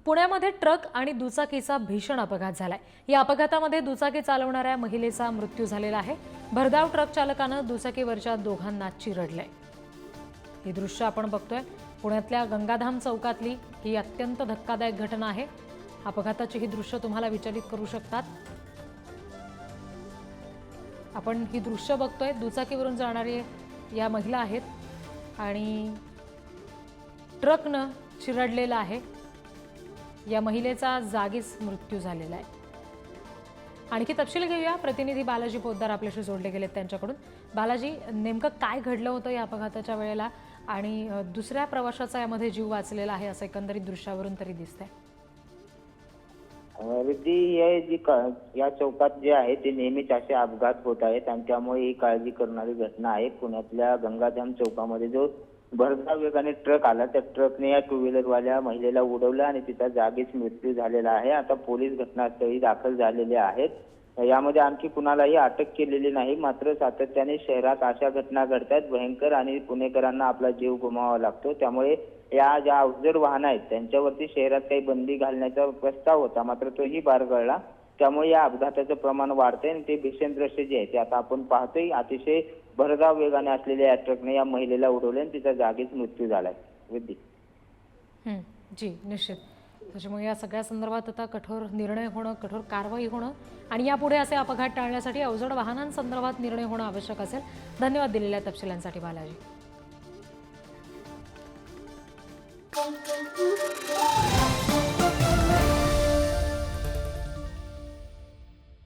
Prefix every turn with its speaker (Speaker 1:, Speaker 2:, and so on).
Speaker 1: पुण्यामध्ये ट्रक आणि दुचाकीचा भीषण अपघात झालाय। या अपघातामध्ये दुचाकी चालवणाऱ्या महिलेचा मृत्यू झालेला आहे। भरधाव ट्रक चालकानं दुचाकीवरच्या दोघांना चिरडलंय। हे दृश्य आपण बघतोय। पुण्यातल्या गंगाधाम चौकातली ही अत्यंत धक्कादायक घटना आहे। अपघाताची ही दृश्य तुम्हाला विचलित करू शकतात। आपण ही दृश्य बघतोय। दुचाकीवरून जाणारी या महिला आहेत आणि ट्रकनं चिरडलेला आहे। या महिलेचा जागीच मृत्यू झालेला आहे। आणखी तपशील घेऊया। प्रतिनिधी बालाजी पोद्दार आपल्याशी जोडले गेलेत त्यांच्याकडून। बालाजी, नेमकं काय घडलं होतं या अपघाताच्या वेळेला आणि दुसऱ्या प्रवाशाचा यामध्ये जीव वाचलेला आहे असं एकंदरीत दृश्यावरून तरी दिसतंय।
Speaker 2: या चौकात जे आहे ते नेहमीच असे अपघात होत आहेत आणि त्यामुळे ही काळजी करणारी घटना आहे। पुण्यातल्या गंगाधाम चौकामध्ये जो भरधाव वेगाने ट्रक आला, त्या ट्रकने या टू व्हीलरवाल्या महिलेला उडवलं आणि तिचा जागीच मृत्यू झालेला आहे। आता पोलीस घटनास्थळी दाखल झालेले आहेत। यामध्ये आणखी कुणालाही अटक केलेली नाही। मात्र सातत्याने शहरात अशा घटना घडतात भयंकर आणि पुणेकरांना आपला जीव गमवावा लागतो। त्यामुळे या ज्या अवजड वाहन आहेत त्यांच्यावरती शहरात काही बंदी घालण्याचा प्रस्ताव होता, मात्र तोही बारगळला। त्यामुळे या अपघाताचं प्रमाण वाढतंय आणि ते भीषण दृश्य जे आहे ते आता आपण पाहतोय। अतिशय भरधाव वेगाने असलेल्या या ट्रकने या महिलेला उडवले आणि तिचा जागीच मृत्यू झालाय। विद्दी
Speaker 1: जी निश्चित। त्याच्यामुळे या सगळ्या संदर्भात आता कठोर निर्णय होणं, कठोर कारवाई होणं आणि यापुढे असे अपघात टाळण्यासाठी अवजड वाहनांसंदर्भात निर्णय होणं आवश्यक असेल। धन्यवाद दिलेल्या तपशिलांसाठी बालाजी।